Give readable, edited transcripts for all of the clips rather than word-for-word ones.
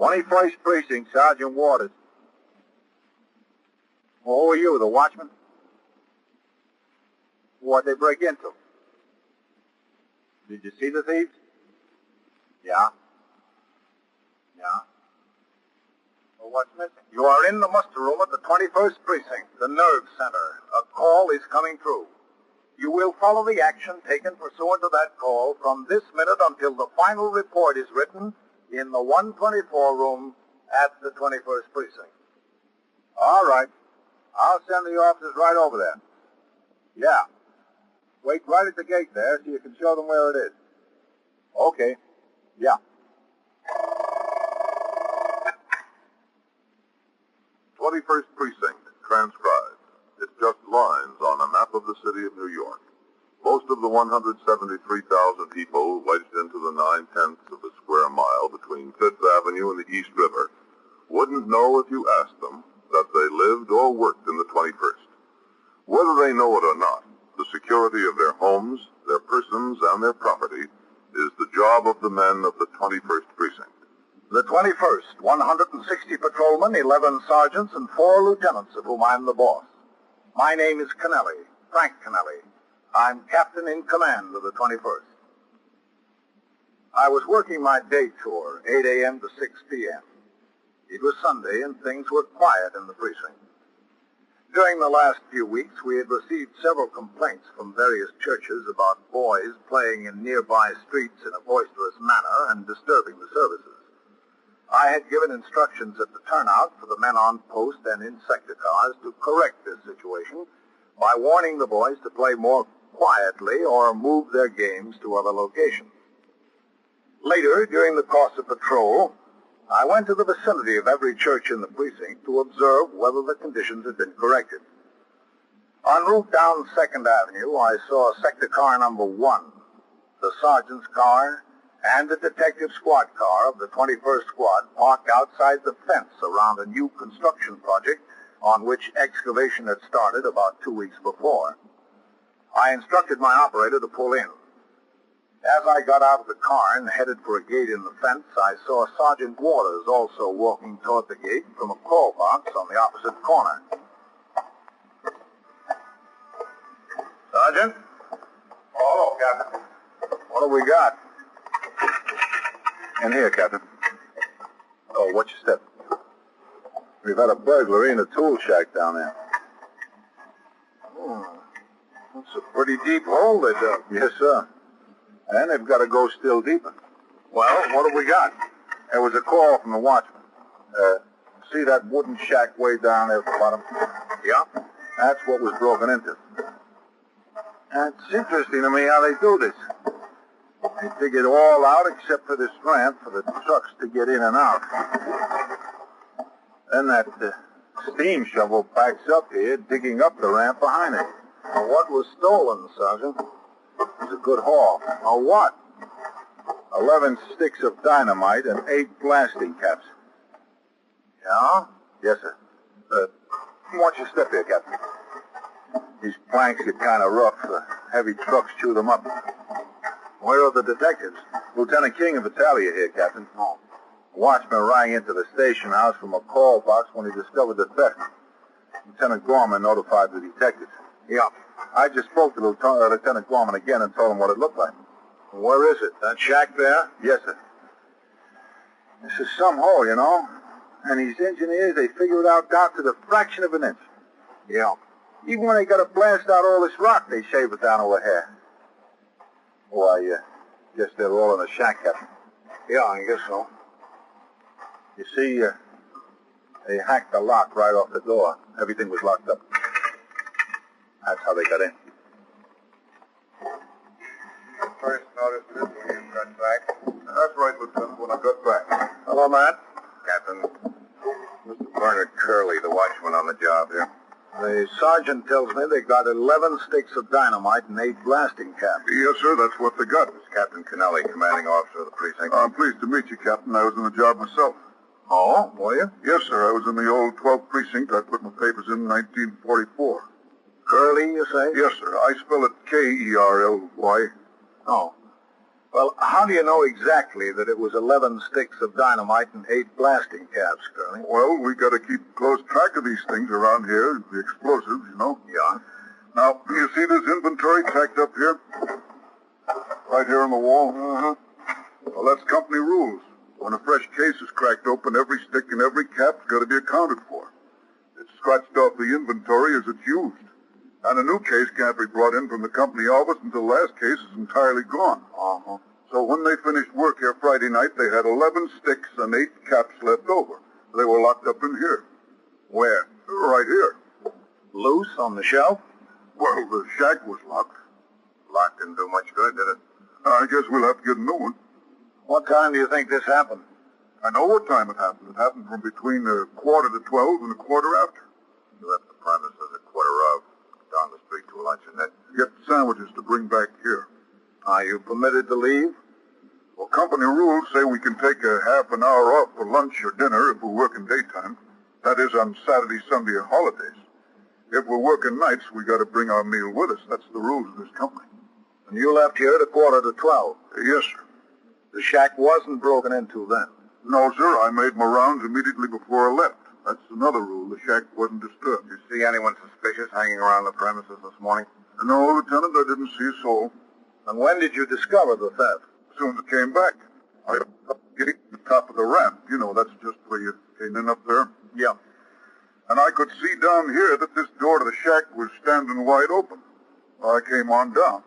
21st Precinct, Sergeant Waters. Well, who are you, the watchman? What'd they break into? Did you see the thieves? Yeah. Yeah. Well, what's missing? You are in the muster room at the 21st Precinct, the nerve center. A call is coming through. You will follow the action taken pursuant to that call from this minute until the final report is written in the 124 room at the 21st Precinct. All right. I'll send the officers right over there. Yeah. Wait right at the gate there so you can show them where it is. Okay. Yeah. 21st Precinct, transcribed. It's just lines on a map of the city of New York. Most of the 173,000 people wedged into the 9/10 of a square mile between Fifth Avenue and the East River wouldn't know if you asked them that they lived or worked in the 21st. Whether they know it or not, the security of their homes, their persons, and their property is the job of the men of the 21st Precinct. The 21st, 160 patrolmen, 11 sergeants, and 4 lieutenants, of whom I'm the boss. My name is Kennelly, Frank Kennelly. I'm captain in command of the 21st. I was working my day tour, 8 a.m. to 6 p.m. It was Sunday, and things were quiet in the precinct. During the last few weeks, we had received several complaints from various churches about boys playing in nearby streets in a boisterous manner and disturbing the services. I had given instructions at the turnout for the men on post and in sector cars to correct this situation by warning the boys to play more quietly or move their games to other locations. Later, during the course of patrol, I went to the vicinity of every church in the precinct to observe whether the conditions had been corrected. En route down 2nd Avenue, I saw sector car number 1, the sergeant's car, and the detective squad car of the 21st Squad parked outside the fence around a new construction project on which excavation had started about 2 weeks before. I instructed my operator to pull in. As I got out of the car and headed for a gate in the fence, I saw Sergeant Waters also walking toward the gate from a call box on the opposite corner. Sergeant? Hello, Captain. What have we got? In here, Captain. Oh, watch your step. We've had a burglary in a tool shack down there. That's a pretty deep hole they dug. Yes, sir. And they've got to go still deeper. Well, what have we got? There was a call from the watchman. See that wooden shack way down there at the bottom? Yeah. That's what was broken into. It's interesting to me how they do this. They dig it all out except for this ramp for the trucks to get in and out. Then that steam shovel backs up here, digging up the ramp behind it. Well, what was stolen, Sergeant? It was a good haul. A what? 11 sticks of dynamite and 8 blasting caps. Yeah? Yes, sir. Watch your step here, Captain. These planks get kind of rough. Heavy trucks chew them up. Where are the detectives? Lieutenant King of Italia here, Captain. Oh. Watchman rang into the station house from a call box when he discovered the theft. Lieutenant Gorman notified the detectives. Yeah. I just spoke to Lieutenant Gorman again and told him what it looked like. Where is it? That shack there? Yes, sir. This is some hole, you know. And these engineers, they figure it out down to the fraction of an inch. Yeah. Even when they got to blast out all this rock, they shave it down to a hair. Oh, I guess they're all in the shack, Captain. Yeah, I guess so. You see, they hacked the lock right off the door. Everything was locked up. That's how they got in. First noticed this when you got back. That's right, Lieutenant, when I got back. Hello, Matt. Captain, Mr. Bernard Curley, the watchman on the job here. The sergeant tells me they got 11 sticks of dynamite and 8 blasting caps. Yes, sir, that's what they got. It's Captain Kennelly, commanding officer of the precinct. I'm pleased to meet you, Captain. I was in the job myself. Oh, were you? Yes, sir. I was in the old 12th precinct. I put my papers in 1944. Curley, you say? Yes, sir. I spell it Kerly. Oh. Well, How do you know exactly that it was 11 sticks of dynamite and 8 blasting caps, Curly? Well, we got to keep close track of these things around here, the explosives, you know. Yeah. Now, you see this inventory tacked up here? Right here on the wall? Uh-huh. Well, that's company rules. When a fresh case is cracked open, every stick and every cap's got to be accounted for. It's scratched off the inventory as it's used. And a new case can't be brought in from the company office until the last case is entirely gone. Uh-huh. So when they finished work here Friday night, they had 11 sticks and 8 caps left over. They were locked up in here. Where? Right here. Loose on the shelf? Well, the shack was locked. Lock didn't do much good, did it? I guess we'll have to get a new one. What time do you think this happened? I know what time it happened. It happened from between 11:45 and 1:15. You left the premises at 1:15, down the street to a luncheonette. Get sandwiches to bring back here. Are you permitted to leave? Well, company rules say we can take a half an hour off for lunch or dinner if we're working daytime. That is on Saturday, Sunday, or holidays. If we're working nights, we got to bring our meal with us. That's the rules of this company. And you left here at 1:45. Yes, sir. The shack wasn't broken into then. No, sir. I made my rounds immediately before I left. That's another rule. The shack wasn't disturbed. You see anyone suspicious hanging around the premises this morning? No, Lieutenant, I didn't see a soul. And when did you discover the theft? As soon as I came back, I getting to the top of the ramp. You know, that's just where you came in up there. Yeah. And I could see down here that this door to the shack was standing wide open. I came on down.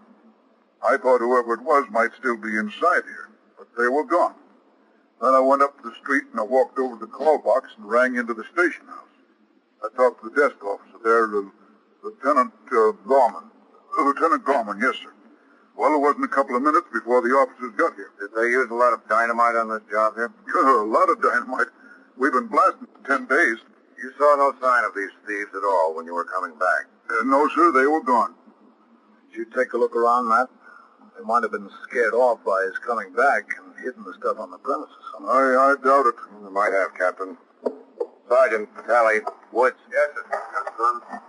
I thought whoever it was might still be inside here, but they were gone. Then I went up to the street and I walked over to the call box and rang into the station house. I talked to the desk officer there, Lieutenant Gorman. Lieutenant Gorman, yes, sir. Well, it wasn't a couple of minutes before the officers got here. Did they use a lot of dynamite on this job here? A lot of dynamite. We've been blasting for 10 days. You saw no sign of these thieves at all when you were coming back? No, sir, they were gone. Did you take a look around, Matt? They might have been scared off by his coming back and hidden the stuff on the premises somewhere. I doubt it. They might have, Captain. Sergeant, Tally, Woods. Yes, sir. Yes, sir.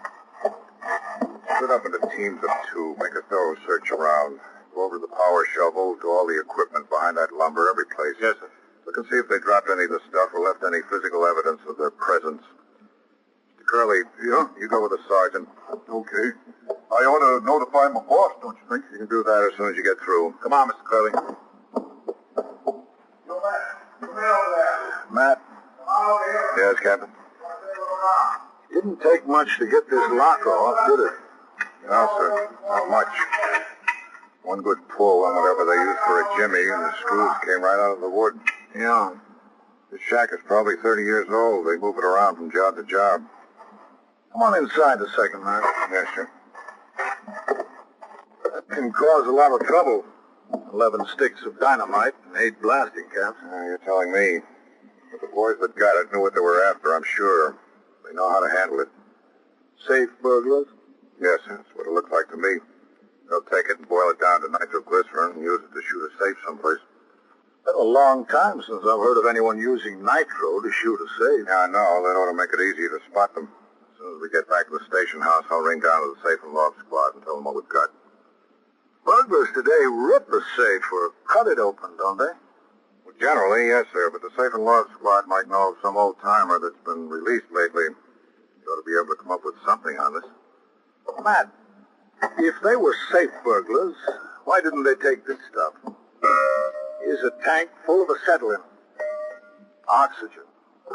Split up into teams of 2. Make a thorough search around. Go over to the power shovel, to all the equipment behind that lumber, every place. Yes, sir. Look and see if they dropped any of the stuff or left any physical evidence of their presence. Mr. Curley, Yeah? you go with the sergeant. Okay. I ought to notify my boss, don't you think? You can do that as soon as you get through. Come on, Mr. Curley. Matt? Yes, Captain? Didn't take much to get this lock off, did it? No, sir. Not much. One good pull on whatever they used for a jimmy, and the screws came right out of the wood. Yeah. This shack is probably 30 years old. They move it around from job to job. Come on inside a second, Matt. Yes, sir. That can cause a lot of trouble. 11 sticks of dynamite and 8 blasting caps. You're telling me. But the boys that got it knew what they were after, I'm sure. They know how to handle it. Safe burglars? Yes, that's what it looks like to me. They'll take it and boil it down to nitroglycerin and use it to shoot a safe someplace. It's been a long time since I've heard of anyone using nitro to shoot a safe. Yeah, I know. That ought to make it easier to spot them. As soon as we get back to the station house, I'll ring down to the safe and loft squad and tell them what we've got. Burglars today rip a safe or cut it open, don't they? Well, generally, yes, sir, but the safe and loft squad might know of some old-timer that's been released lately. You ought to be able to come up with something on this. Matt, if they were safe burglars, why didn't they take this stuff? Here's a tank full of acetylene, oxygen,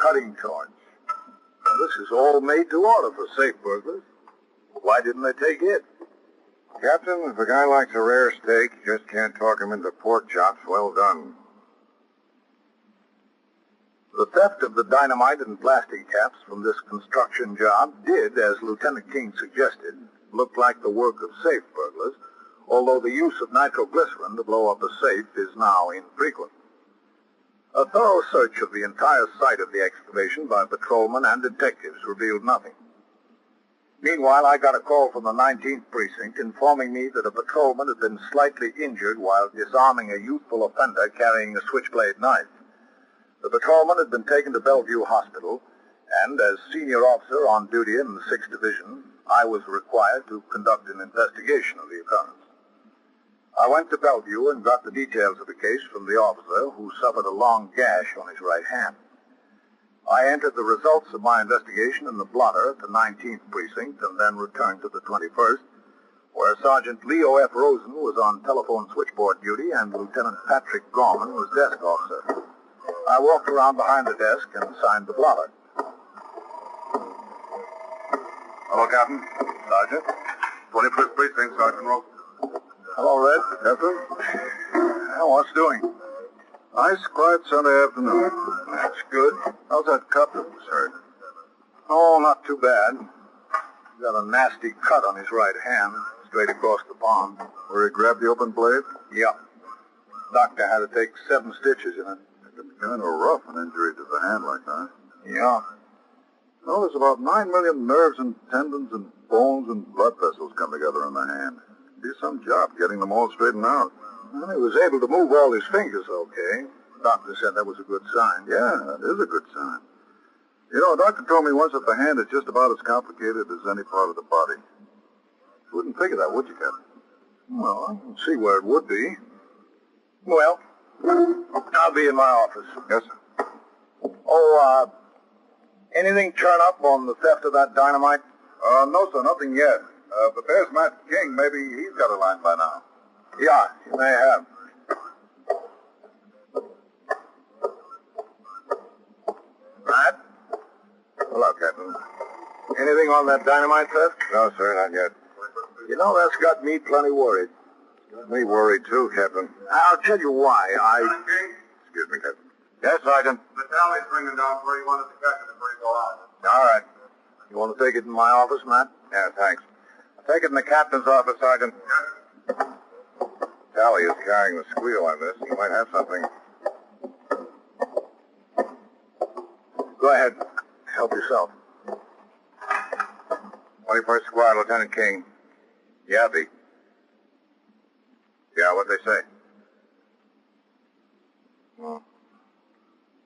cutting torch. Now, this is all made to order for safe burglars. Why didn't they take it? Captain, if a guy likes a rare steak, you just can't talk him into pork chops well done. The theft of the dynamite and plastic caps from this construction job did, as Lieutenant King suggested, look like the work of safe burglars, although the use of nitroglycerin to blow up a safe is now infrequent. A thorough search of the entire site of the excavation by patrolmen and detectives revealed nothing. Meanwhile, I got a call from the 19th Precinct informing me that a patrolman had been slightly injured while disarming a youthful offender carrying a switchblade knife. The patrolman had been taken to Bellevue Hospital, and as senior officer on duty in the 6th Division, I was required to conduct an investigation of the occurrence. I went to Bellevue and got the details of the case from the officer who suffered a long gash on his right hand. I entered the results of my investigation in the blotter at the 19th Precinct and then returned to the 21st, where Sergeant Leo F. Rosen was on telephone switchboard duty and Lieutenant Patrick Gorman was desk officer. I walked around behind the desk and signed the blotter. Hello, Captain. Sergeant. 21st Precinct, Sergeant Rosen. Hello, Red. Captain? Well, what's doing? Nice, quiet Sunday afternoon. That's good. How's that cop that was hurt? Oh, not too bad. He's got a nasty cut on his right hand, straight across the palm. Where he grabbed the open blade? Yep. Doctor had to take 7 stitches in it. It's kind of rough, an injury to the hand like that. Yeah. Well, there's about 9 million nerves and tendons and bones and blood vessels come together in the hand. Be some job getting them all straightened out. Well, he was able to move all his fingers okay. Doctor said that was a good sign. Yeah, that is a good sign. You know, a doctor told me once that the hand is just about as complicated as any part of the body. You wouldn't think of that, would you, Captain? Well, I can see where it would be. Well, I'll be in my office. Yes, sir. Oh, anything turn up on the theft of that dynamite? No, sir, nothing yet. But there's Matt King. Maybe he's got a line by now. Yeah, you may have. Matt? Hello, Captain. Anything on that dynamite theft? No, sir, not yet. You know, that's got me plenty worried. Got me worried, too, Captain. I'll tell you why. Excuse me, Captain. Yes, Sergeant. The tally's bringing down where you wanted to catch it before you go out. All right. You want to take it in my office, Matt? Yeah, thanks. I'll take it in the captain's office, Sergeant. Tally is carrying the squeal on this. He might have something. Go ahead. Help yourself. 21st Squad, Lieutenant King. Yeah, B. Yeah, what'd they say? Well,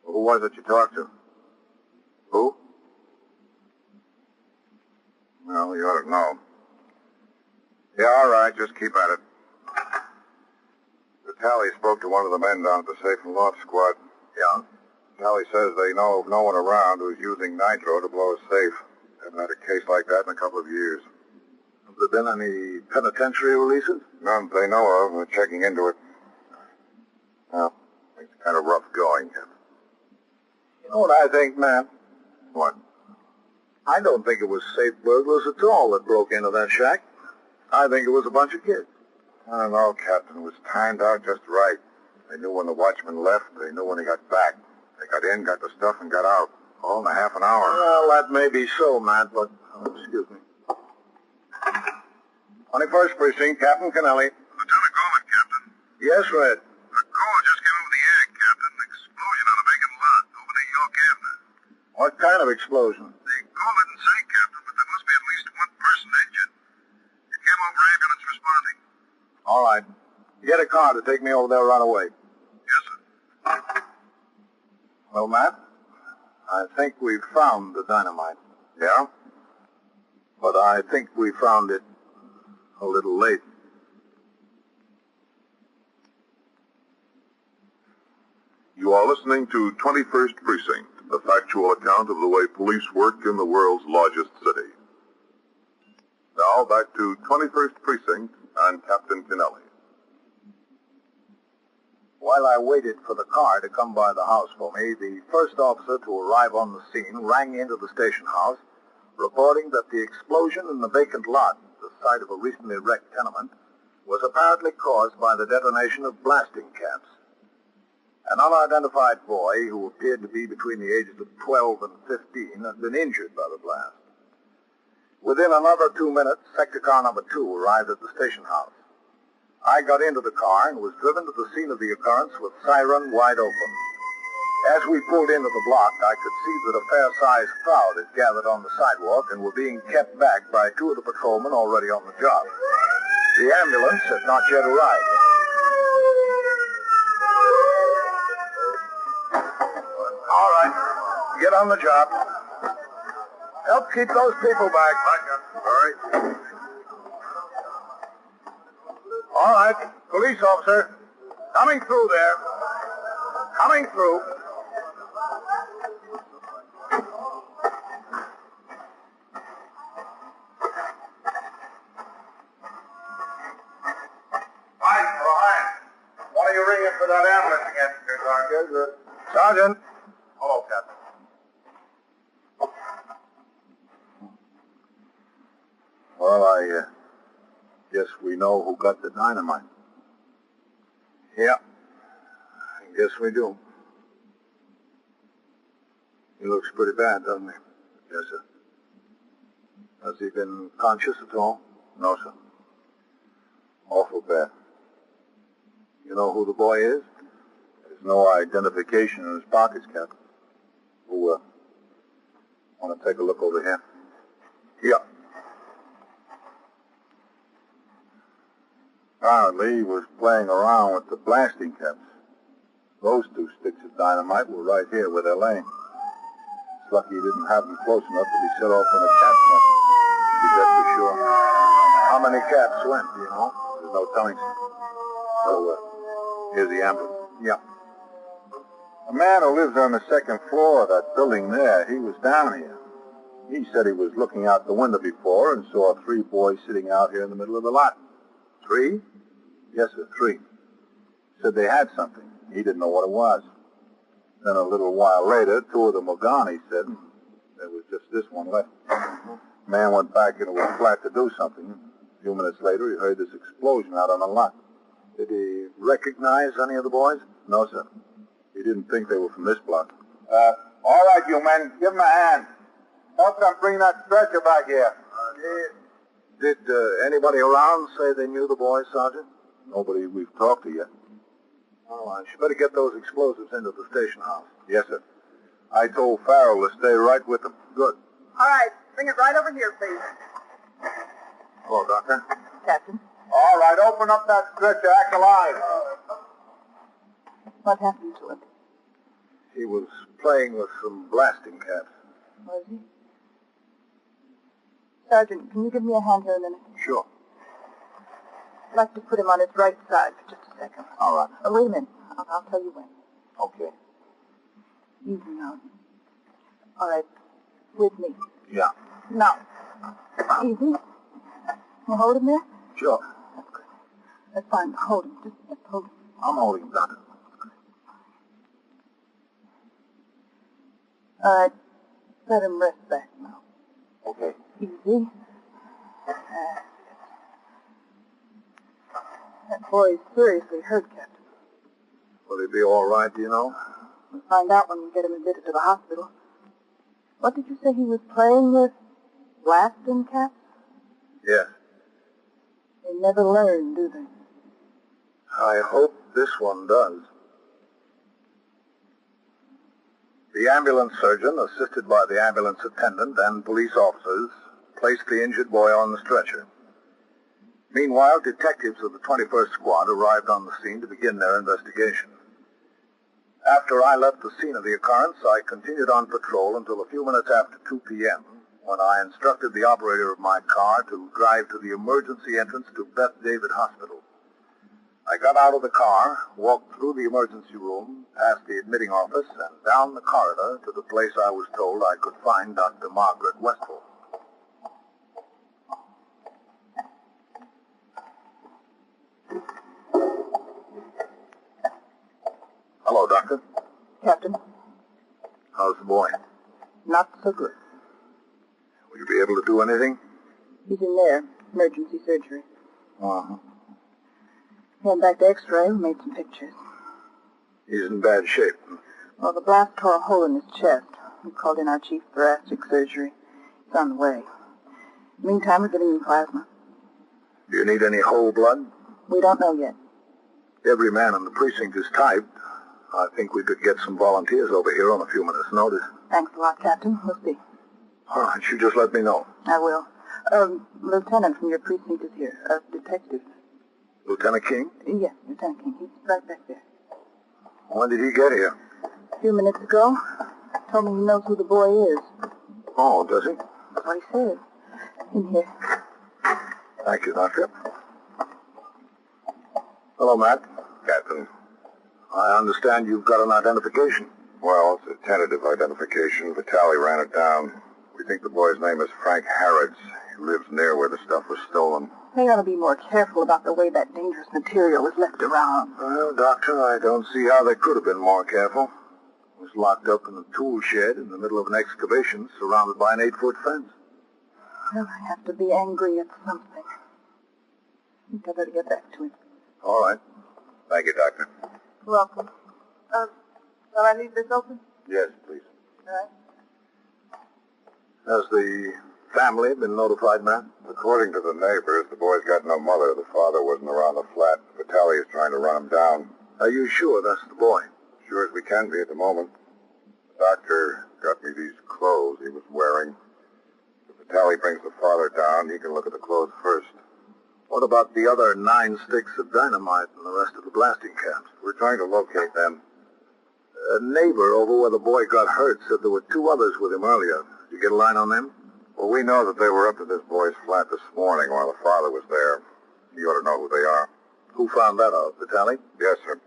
who was it you talked to? Who? Well, you ought to know. Yeah, all right, just keep at it. The Tally spoke to one of the men down at the Safe and Loft Squad. Yeah? Tally says they know of no one around who's using nitro to blow a safe. Haven't had a case like that in a couple of years. Have there been any penitentiary releases? None they know of. We're checking into it. Well, it's kind of rough going, Captain. You know what I think, Matt? What? I don't think it was safe burglars at all that broke into that shack. I think it was a bunch of kids. I don't know, Captain. It was timed out just right. They knew when the watchman left. They knew when he got back. They got in, got the stuff, and got out. All in a half an hour. Well, that may be so, Matt, but... excuse me. 21st Precinct, Captain Kennelly. Lieutenant Gorman, Captain. Yes, Red. A call just came over the air, Captain. Explosion on a vacant lot over near York Avenue. What kind of explosion? The call didn't say, Captain, but there must be at least one person injured. It came over ambulance responding. All right. Get a car to take me over there right away. Yes, sir. Well, Matt, I think we've found the dynamite. Yeah? But I think we found it a little late. You are listening to 21st Precinct, a factual account of the way police work in the world's largest city. Now back to 21st Precinct and Captain Kennelly. While I waited for the car to come by the house for me, the first officer to arrive on the scene rang into the station house, reporting that the explosion in the vacant lot, the site of a recently wrecked tenement, was apparently caused by the detonation of blasting caps. An unidentified boy, who appeared to be between the ages of 12 and 15, had been injured by the blast. Within another 2 minutes, sector car number 2 arrived at the station house. I got into the car and was driven to the scene of the occurrence with siren wide open. As we pulled into the block, I could see that a fair-sized crowd had gathered on the sidewalk and were being kept back by 2 of the patrolmen already on the job. The ambulance had not yet arrived. All right, get on the job. Help keep those people back. All right. All right. Police officer. Coming through there. Coming through. What are you ringing for that ambulance again, Sergeant? Sergeant. Hello, Captain. Well, I guess we know who got the dynamite. Yeah, I guess we do. He looks pretty bad, doesn't he? Yes, sir. Has he been conscious at all? No, sir. Awful bad. You know who the boy is? There's no identification in his pockets, Captain. Who, want to take a look over here? Yeah. Apparently, he was playing around with the blasting caps. Those 2 sticks of dynamite were right here where they're laying. It's lucky he didn't have them close enough to be set off when the caps went. Be that for sure. How many caps went, do you know? There's no telling. So, here's the ambulance. Yeah. A man who lives on the 2nd floor of that building there, he was down here. He said he was looking out the window before and saw 3 boys sitting out here in the middle of the lot. 3? Yes, sir, 3. Said they had something. He didn't know what it was. Then a little while later, 2 of them were gone, he said. There was just this one left. Man went back into his flat to do something. A few minutes later, he heard this explosion out on the lot. Did he recognize any of the boys? No, sir. He didn't think they were from this block. All right, you men. Give him a hand. Help them bring that stretcher back here. Did anybody around say they knew the boys, Sergeant? Nobody we've talked to yet. All right, you better get those explosives into the station house. Yes, sir. I told Farrell to stay right with them. Good. All right, bring it right over here, please. Hello, Doctor. Captain, All right, open up that stretcher. Act alive. what happened to him? He was playing with some blasting caps. Was he? Sergeant, can you give me a hand here a minute? Sure. I'd like to put him on his right side for just a second. All right. Wait a minute. I'll tell you when. Okay. Easy now. All right. With me. Yeah. Now. Easy. You hold him there? Sure. That's good. That's fine. Hold him. Just hold him. I'm holding him, Doctor. All right. Let him rest back now. Okay. Easy. That boy is seriously hurt, Captain. Will he be all right, do you know? We'll find out when we get him admitted to the hospital. What did you say he was playing with? Blasting caps? Yes. They never learn, do they? I hope this one does. The ambulance surgeon, assisted by the ambulance attendant and police officers, placed the injured boy on the stretcher. Meanwhile, detectives of the 21st Squad arrived on the scene to begin their investigation. After I left the scene of the occurrence, I continued on patrol until a few minutes after 2 p.m., when I instructed the operator of my car to drive to the emergency entrance to Beth David Hospital. I got out of the car, walked through the emergency room, past the admitting office, and down the corridor to the place I was told I could find Dr. Margaret Westphal. Hello, Doctor. Captain, How's the boy? not so good. Will you be able to do anything? He's in there. Emergency surgery. Uh-huh. Came back to X-ray. We made some pictures. He's in bad shape. Well, the blast tore a hole in his chest. We called in our chief thoracic surgery. He's on the way. Meantime, we're giving him plasma. Do you need any whole blood? We don't know yet. Every man in the precinct is typed. I think we could get some volunteers over here on a few minutes' notice. Thanks a lot, Captain. We'll see. All right, you just let me know. I will. Lieutenant from your precinct is here. Detective. Lieutenant King? Yes, Lieutenant King. He's right back there. When did he get here? A few minutes ago. Told me he knows who the boy is. Oh, does he? That's what he said. In here. Thank you, Doctor. Hello, Matt. Captain. I understand you've got an identification. Well, it's a tentative identification. Vitale ran it down. We think the boy's name is Frank Harrods. He lives near where the stuff was stolen. They ought to be more careful about the way that dangerous material is left around. Well, Doctor, I don't see how they could have been more careful. It was locked up in a tool shed in the middle of an excavation, surrounded by an 8-foot fence. Well, I have to be angry at something. I think I better get back to him. All right. Thank you, Doctor. Welcome. Shall I leave this open? Yes, please. All right. Has the family been notified, Matt? According to the neighbors, the boy's got no mother. The father wasn't around the flat. Vitale is trying to run him down. Are you sure that's the boy? Sure as we can be at the moment. The doctor got me these clothes he was wearing. If Vitale brings the father down, he can look at the clothes first. What about the other 9 sticks of dynamite and the rest of the blasting caps? We're trying to locate them. A neighbor over where the boy got hurt said there were 2 others with him earlier. Did you get a line on them? Well, we know that they were up to this boy's flat this morning while the father was there. You ought to know who they are. Who found that out? Vitale? Yes, sir.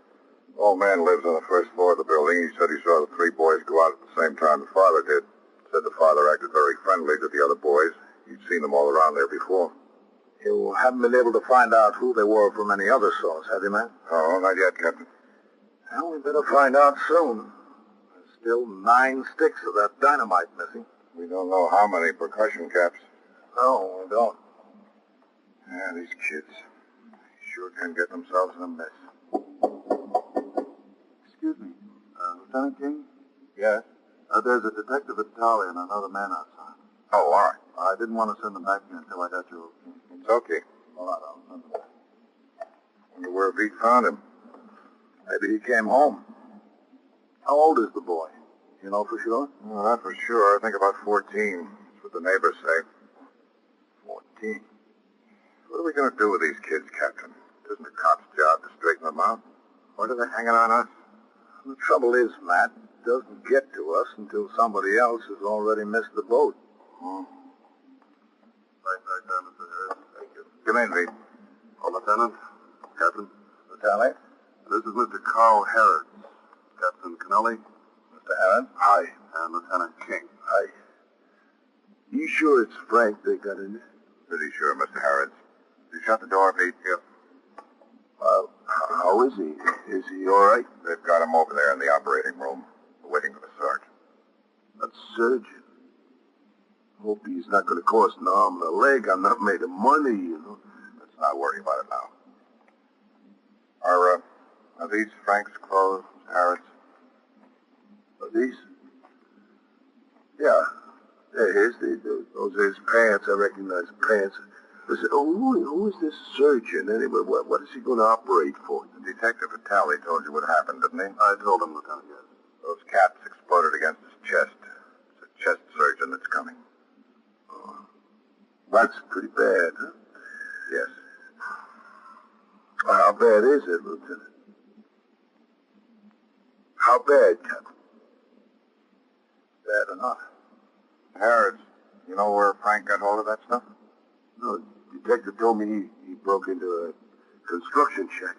Old man lives on the first floor of the building. He said he saw the 3 boys go out at the same time the father did. Said the father acted very friendly to the other boys. He'd seen them all around there before. You haven't been able to find out who they were from any other source, have you, man? Oh, not yet, Captain. Well, we better find out soon. There's still 9 sticks of that dynamite missing. We don't know how many percussion caps. No, we don't. Yeah, these kids sure can get themselves in a mess. Excuse me, Lieutenant King? Yes? There's a detective at Tally and another man outside. Oh, all right. I didn't want to send them back here until I got your... It's okay. All right, I'll send them back. Wonder where Pete found him. Maybe he came home. How old is the boy? You know for sure? Well, not for sure. I think about 14. That's what the neighbors say. 14. What are we going to do with these kids, Captain? It isn't the cops' job to straighten them out. What are they hanging on us? The trouble is, Matt, it doesn't get to us until somebody else has already missed the boat. Right there, Mr. Harris. Thank you. Come in, Pete. Oh, Lieutenant. Captain. Vitale? This is Mr. Carl Harris. Captain Kennelly. Mr. Harris? Hi. And Lieutenant King. Hi. You sure it's Frank they got in there? Pretty sure, Mr. Harris. You shut the door, Pete? Yep. How is he? Is he all right? They've got him over there in the operating room, waiting for the surgeon. That surgeon? Hope he's not going to cost an arm and a leg. I'm not made of money, you know. Let's not worry about it now. Are these Frank's clothes, Mr. Harris? Are these? Yeah. They're his. Those are his pants. I recognize the pants. Listen, who is this surgeon anyway? What is he going to operate for? The detective Vitale told you what happened, didn't he? I told him, Lieutenant, yes. Those caps exploded against his chest. It's a chest surgeon that's coming. Oh, that's pretty bad, huh? Yes. How bad is it, Lieutenant? How bad, Captain? Bad enough. Harris, you know where Frank got hold of that stuff? No, the detective told me he broke into a construction shack.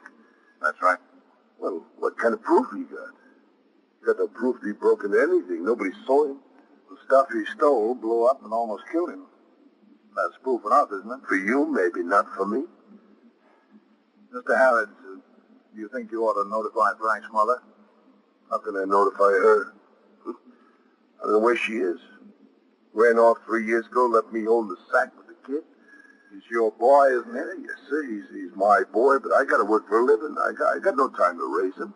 That's right. Well, what kind of proof he got? He got no proof that he broke into anything. Nobody saw him. The stuff he stole blew up and almost killed him. That's proof enough, isn't it? For you, maybe, not for me. Mr. Harris, do you think you ought to notify Frank's mother? How can I notify her? I don't know where she is. Ran off 3 years ago, left me holding the sack with the kid. He's your boy, isn't he? Yes, sir, he's my boy, but I got to work for a living. I got no time to raise him.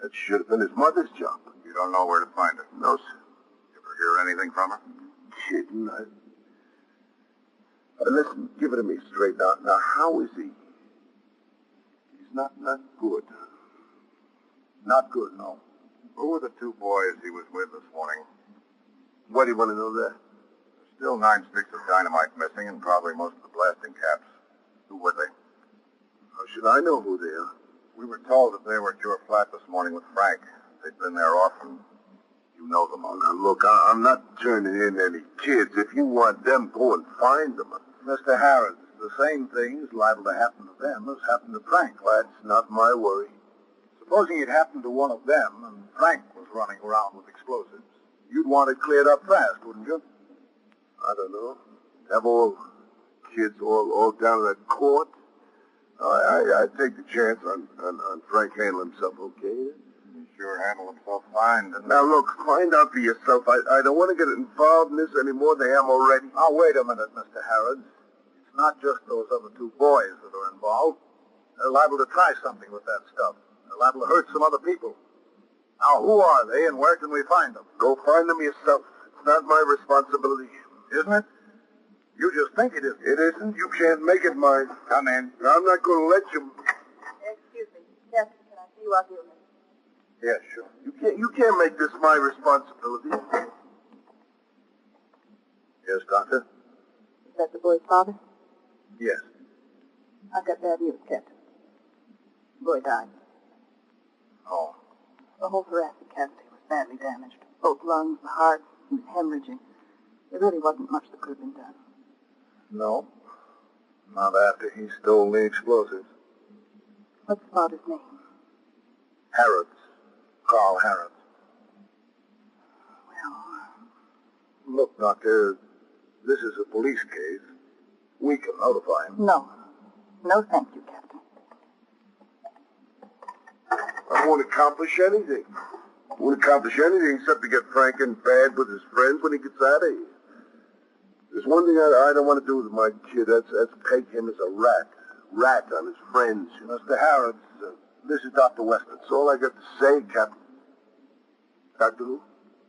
That should have been his mother's job. You don't know where to find her? No, sir. You ever hear anything from her? Kidding. Listen, give it to me straight now. Now, how is he? He's not good. Not good, no. Who were the 2 boys he was with this morning? Why do you want to know that? There's still 9 sticks of dynamite missing and probably most of the blasting caps. Who were they? How should I know who they are? We were told that they were at your flat this morning with Frank. They'd been there often. You know them all. Now, look, I'm not turning in any kids. If you want them, go and find them. Mr. Harris, the same things liable to happen to them as happened to Frank. That's not my worry. Supposing it happened to one of them and Frank was running around with explosives, you'd want it cleared up fast, wouldn't you? I don't know. Have all kids all down in that court? I'd take the chance on Frank handling himself okay. He sure handled himself fine, didn't he? Now, look, find out for yourself. I don't want to get involved in this any more than I am already. Now, wait a minute, Mr. Harrods. It's not just those other two boys that are involved. They're liable to try something with that stuff. They're liable to hurt some other people. Now, who are they and where can we find them? Go find them yourself. It's not my responsibility. Isn't it? You just think it is. It isn't. You can't make it mine. Come in. I'm not going to let you. Excuse me, Captain, can I see you out here a minute? Yes, sure. You can't make this my responsibility. Yes, Doctor? Is that the boy's father? Yes. I've got bad news, Captain. The boy died. Oh. The whole thoracic cavity was badly damaged. Both lungs, the heart, he was hemorrhaging. There really wasn't much that could have been done. No. Not after he stole the explosives. What's the father's name? Harrods. Carl Harrods. Well, Look, Doctor, this is a police case. We can notify him. no. No, thank you, Captain. I won't accomplish anything. I won't accomplish anything except to get Frank in bad with his friends when he gets out of here. There's one thing I don't want to do with my kid. That's peg him as a rat on his friends. Mr. Harrods, this is Dr. Weston. That's all I got to say, Captain. Dr. who?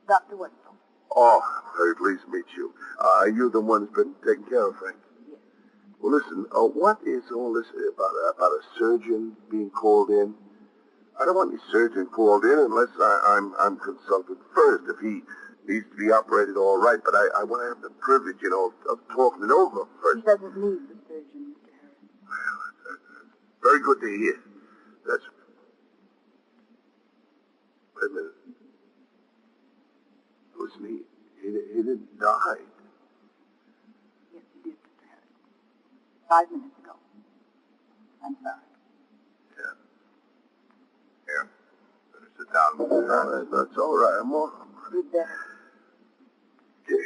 Dr. Weston. Oh, very pleased to meet you. You're the one who's been taking care of Frank. Yes. Well, listen, what is all this about a surgeon being called in? I don't want any surgeon called in unless I'm consulted first if he needs to be operated all right, but I want to have the privilege, of talking it over first. He doesn't need the surgeon, Mr. Harris. Well, that's very good to hear. Wait a minute. Listen, he didn't die. Yes, he did, Mr. Harris. 5 minutes ago. I'm sorry. Here. Better sit down, Mr. Harrods. That's all right. I'm all right. You'd better. Yeah.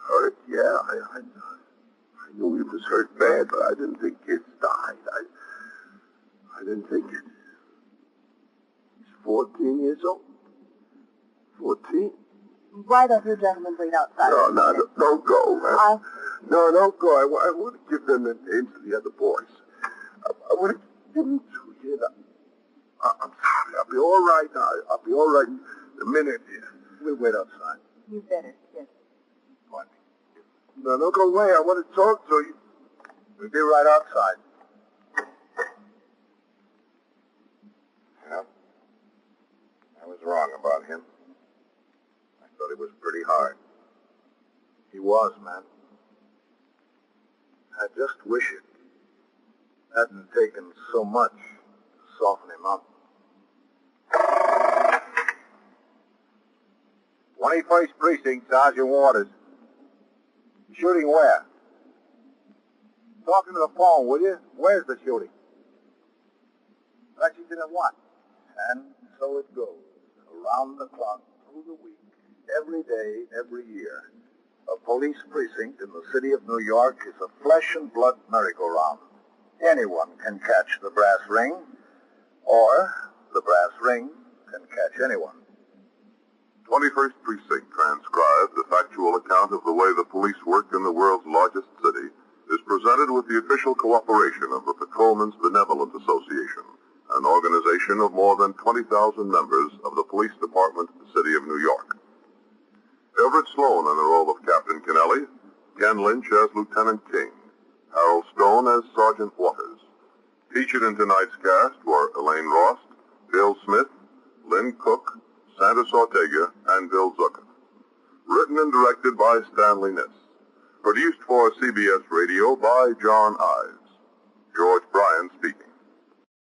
Hurt? Yeah, I knew he was hurt bad, but I didn't think kids died. I didn't think it. He's 14 years old. 14? Why don't you gentlemen wait outside? No, don't go, man. No, don't go. I would have given them the names of the other boys. I would have given them to you. I'm sorry. I'll be all right. I'll be all right in a minute. We'll wait outside. You better, yes. What? No, don't go away. I want to talk to you. We'll be right outside. Yeah. I was wrong about him. I thought he was pretty hard. He was, man. I just wish it hadn't taken so much to soften him up. 21st Precinct, Sergeant Waters. Shooting where? Talking to the phone, will you? Where's the shooting? Lexington at what? And so it goes. Around the clock, through the week, every day, every year. A police precinct in the city of New York is a flesh and blood merry-go-round. Anyone can catch the brass ring, or the brass ring can catch anyone. 21st Precinct transcribed a factual account of the way the police work in the world's largest city is presented with the official cooperation of the Patrolmen's Benevolent Association, an organization of more than 20,000 members of the Police Department, City of New York. Everett Sloan in the role of Captain Kennelly, Ken Lynch as Lieutenant King, Harold Stone as Sergeant Waters. Featured in tonight's cast were Elaine Rost, Bill Smith, Lynn Cook, Sanders Ortega, and Bill Zucker. Written and directed by Stanley Niss. Produced for CBS Radio by John Ives.